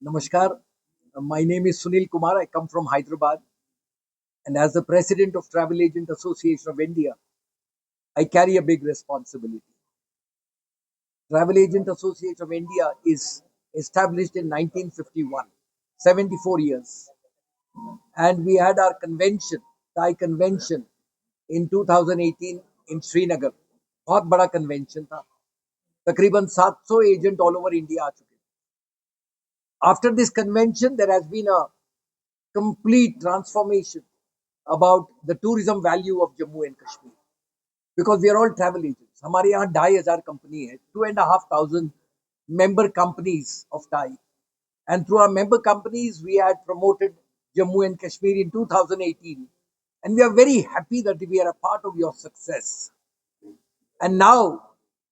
Namaskar. My name is Sunil Kumar. I come from Hyderabad. And as the president of Travel Agent Association of India, I carry a big responsibility. Travel Agent Association of India is established in 1951, 74 years. And we had our convention, Thai convention, in 2018 in Srinagar. बहुत बड़ा convention था. तकरीबन 700 agent all over India आ चुके. After this convention, there has been a complete transformation about the tourism value of Jammu and Kashmir because we are all travel agents. हमारे यहाँ 2,500 company है, 2,500 member companies of Thai, and through our member companies we had promoted Jammu and Kashmir in 2018, and we are very happy that we are a part of your success. And now,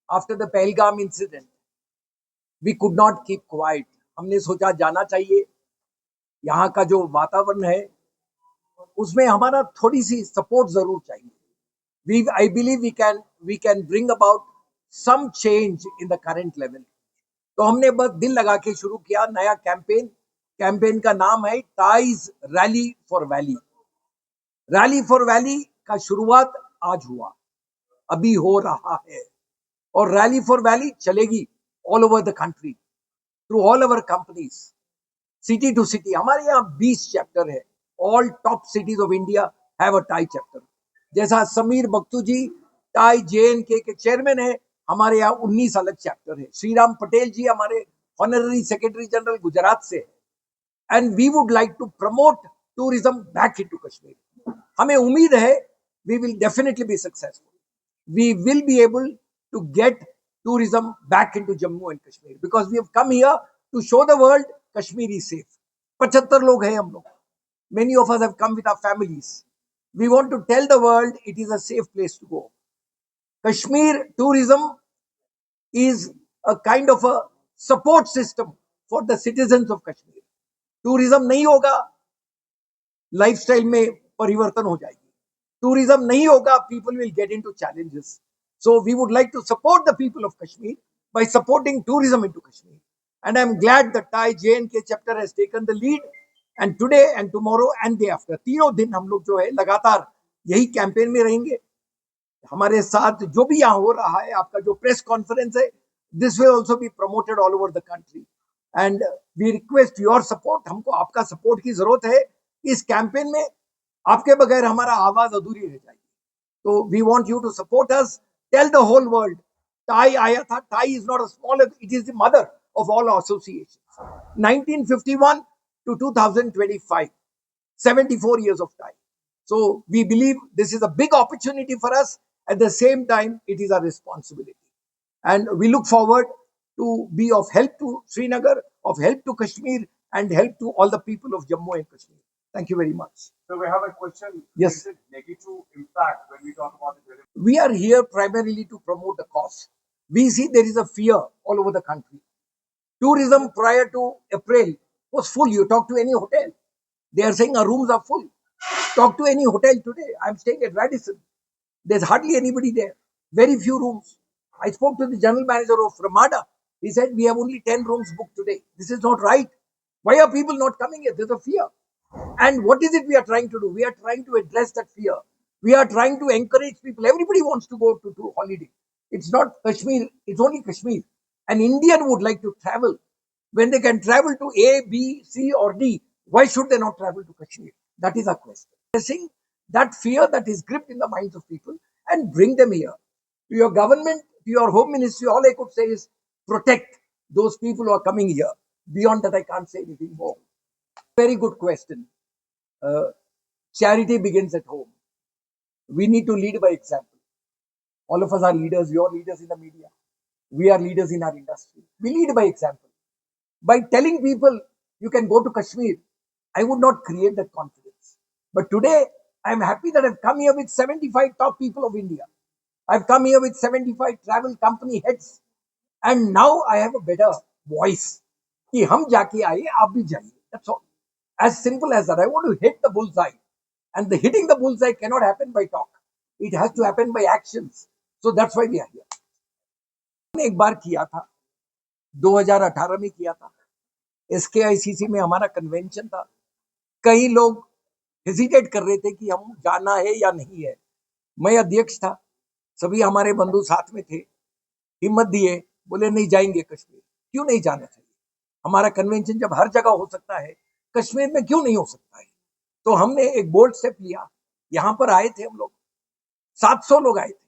after the Pahalgam incident, we could not keep quiet. हमने सोचा जाना चाहिए. यहाँ का जो वातावरण है उसमें हमारा थोड़ी सी सपोर्ट जरूर चाहिए. I believe we can bring about some change in the current level. तो हमने बस दिल लगा के शुरू किया नया कैंपेन का नाम है टाइज रैली फॉर वैली का शुरुआत आज हुआ, अभी हो रहा है, और रैली फॉर वैली चलेगी all over the country through all our companies, city to city. हमारे यहाँ 20 चैप्टर है. All top cities of India have a TIE chapter. जैसा समीर बख्तू जी टाई JNK के चेयरमैन है, हमारे यहाँ 19 अलग चैप्टर है. श्रीराम पटेल जी हमारे ऑनररी सेक्रेटरी जनरल गुजरात से है. And we would like to promote tourism back into Kashmir. हमें उम्मीद है we will definitely be successful. We will be able to get tourism back into Jammu and Kashmir because we have come here to show the world Kashmir is safe. 75 लोग हैं हम लोग. Many of us have come with our families. We want to tell the world it is a safe place to go. Kashmir tourism is a kind of a support system for the citizens of Kashmir. Tourism नहीं होगा, lifestyle में परिवर्तन हो जाएगी. Tourism nahi hoga, people will get into challenges. So we would like to support the people of Kashmir by supporting tourism into Kashmir. And I'm glad the Thai JNK chapter has taken the lead. And today and tomorrow and day after, तीनों दिन हम लोग जो है लगातार यही campaign में रहेंगे. हमारे साथ जो भी यहाँ हो रहा है, आपका जो प्रेस कॉन्फ्रेंस है, this will also be promoted all over the country. And we request your support. हमको आपका सपोर्ट की जरूरत है. इस कैंपेन में आपके बगैर हमारा आवाज अधूरी रह जाएगी. तो we want you to support us. Tell the whole world TIE आया था. TIE is not a small, it is the mother of all associations. 1951 to 2025, 74 years of Thai. So we believe this is a big opportunity for us. At the same time, it is a responsibility, and we look forward to be of help to Srinagar, of help to Kashmir, and help to all the people of Jammu and Kashmir. Thank you very much. So we have a question. Yes. Is it negative impact when we talk about the tourism? We are here primarily to promote the cause. We see there is a fear all over the country. Tourism prior to April was full. You talk to any hotel, they are saying our rooms are full. Talk to any hotel today. I'm staying at Radisson. There's hardly anybody there. Very few rooms. I spoke to the general manager of Ramada. He said we have only 10 rooms booked today. This is not right. Why are people not coming here? There's a fear. And what is it we are trying to do? We are trying to address that fear. We are trying to encourage people. Everybody wants to go to holiday. It's not Kashmir, it's only Kashmir. An Indian would like to travel. When they can travel to A, B, C, or D, why should they not travel to Kashmir? That is our question. Addressing that fear that is gripped in the minds of people and bring them here. To your government, to your home ministry, all I could say is protect those people who are coming here. Beyond that, I can't say anything more. Very good question. Charity begins at home. We need to lead by example. All of us are leaders. You are leaders in the media. We are leaders in our industry. We lead by example. By telling people you can go to Kashmir, I would not create that confidence. But today, I am happy that I've come here with 75 top people of India. I've come here with 75 travel company heads. And now I have a better voice. कि हम जाके आए, आप भी जाइए. That's all. As simple as that. I want to hit the bullseye. And the hitting the bullseye cannot happen by talk. It has to happen by actions. So that's why we are here. एक बार किया था, 2018 में किया था. SKICC में हमारा convention था, कई लोग हेजिटेट कर रहे थे कि हम जाना है या नहीं है। मैं अध्यक्ष था, सभी हमारे बंधु साथ में थे, हिम्मत दिए, बोले नहीं जाएंगे कश्मीर। क्यों नहीं जाना चाहिए? हमारा कन्वेंशन जब हर जगह हो सकता है, कश्मीर में क्यों नहीं हो सकता है? तो हमने एक बोल्ड स्टेप लिया। यहाँ पर आए थे हम लोग, 700 लोग आए थे।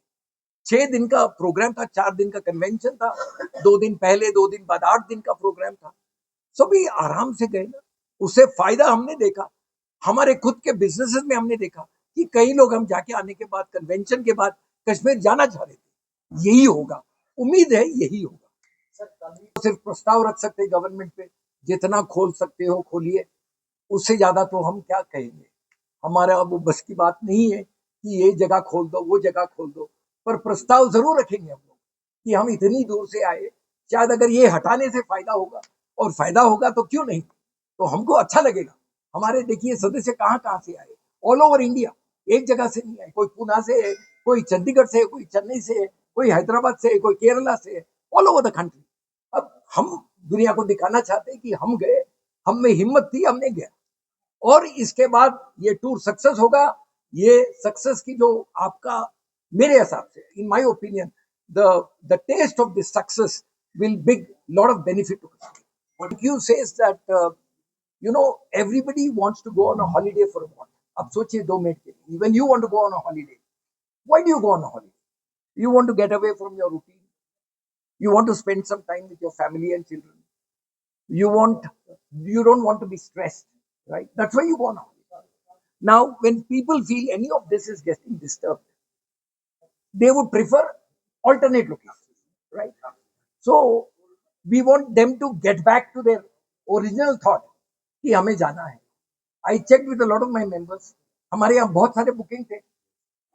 6 दिन का प्रोग्राम था, 4 दिन का कन्वेंशन था, 2 दिन पहले 2 दिन बाद 8 दिन का प्रोग्राम था। सभी आराम से गए ना। उससे फायदा हमने देखा, हमारे खुद के बिजनेसेस में हमने देखा कि कई लोग हम जाके आने के बाद, कन्वेंशन के बाद कश्मीर जाना चाह रहे थे। यही होगा, उम्मीद है यही होगा। तो सिर्फ प्रस्ताव रख सकते गवर्नमेंट पे, जितना खोल सकते हो खोलिए, उससे ज्यादा तो हम क्या कहेंगे। हमारा वो बस की बात नहीं है कि ये जगह खोल दो, वो जगह खोल दो, पर प्रस्ताव जरूर रखेंगे हम लोग कि हम इतनी दूर से आए, शायद अगर ये हटाने से फायदा होगा, और फायदा होगा तो क्यों नहीं, तो हमको अच्छा लगेगा। हमारे देखिए सदस्य कहाँ कहाँ से आए, ऑल ओवर इंडिया, एक जगह से नहीं आए। कोई पुणे से है, कोई चंडीगढ़ से है, कोई चेन्नई से है, कोई हैदराबाद से है, कोई केरला से है, ऑल ओवर द कंट्री। अब हम दुनिया को दिखाना चाहते हैं कि हम गए, हम में हिम्मत थी, हमने गया, और इसके बाद ये टूर सक्सेस होगा। ये सक्सेस की जो आपका, मेरे हिसाब से, in my opinion, the test of this success will bring lot of benefit to us. What you say is that everybody wants to go on a holiday for a month. अब सोचिए 2 minute के लिए, when you want to go on a holiday, why do you go on a holiday? You want to get away from your routine. You want to spend some time with your family and children. You don't want to be stressed, right? That's why you go on a holiday. Now, when people feel any of this is getting disturbed, they would prefer alternate locations, right? So we want them to get back to their original thought कि हमें जाना है। I checked with a lot of my members. हमारे यहाँ बहुत सारे booking थे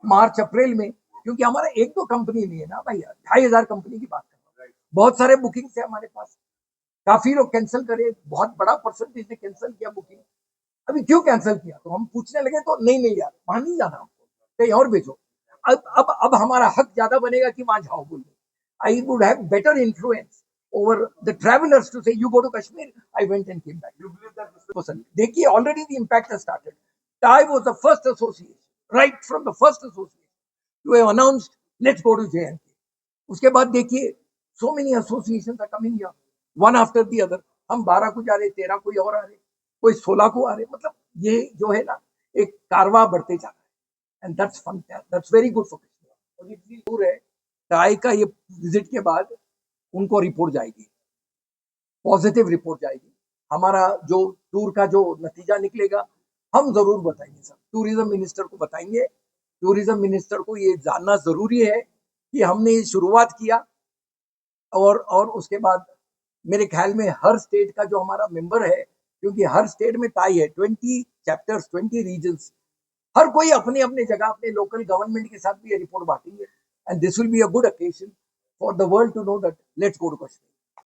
मार्च अप्रैल में, क्योंकि हमारा एक तो कंपनी नहीं है ना भैया, 2,500 कंपनी की बात कर रहा हूँ। बहुत सारे बुकिंग थे हमारे पास, काफी लोग कैंसिल करे, बहुत बड़ा परसेंटेज ने कैंसिल किया बुकिंग। अभी क्यों कैंसिल किया, तो हम पूछने लगे तो नहीं यार, वहां नहीं जाना हमको, कहीं और भेजो। अब हमारा हक ज्यादा बनेगा कि वहां जाओ बोल। I would have better influence over the travelers to say you go to Kashmir, I went and came back. You believe that this person, देखिए already the impact has started. TIE was the first association, right from the first association you have announced let's go to JNK. उसके बाद देखिए so many associations are coming here one after the other. हम 12 को जा रहे, 13 कोई और आ रहे, कोई 16 को आ रहे, मतलब ये जो है ना एक कारवा बढ़ते जा रहा है, and that's fun, that's very good for Kashmir. और इतनी दूर है, TIE का ये विजिट के बाद उनको रिपोर्ट जाएगी, पॉजिटिव रिपोर्ट जाएगी। हमारा जो टूर का जो नतीजा निकलेगा हम जरूर बताएंगे सर, टूरिज्म मिनिस्टर को बताएंगे। टूरिज्म मिनिस्टर को ये जानना जरूरी है कि हमने ये शुरुआत किया, और उसके बाद मेरे ख्याल में हर स्टेट का जो हमारा मेंबर है, क्योंकि हर स्टेट में टाई है, 20 चैप्टर्स, 20 रीजन्स, हर कोई अपने अपने जगह अपने लोकल गवर्नमेंट के साथ भी ये रिपोर्ट बांटेंगे, and this will be a good occasion for the world to know that let's go to Kashmir.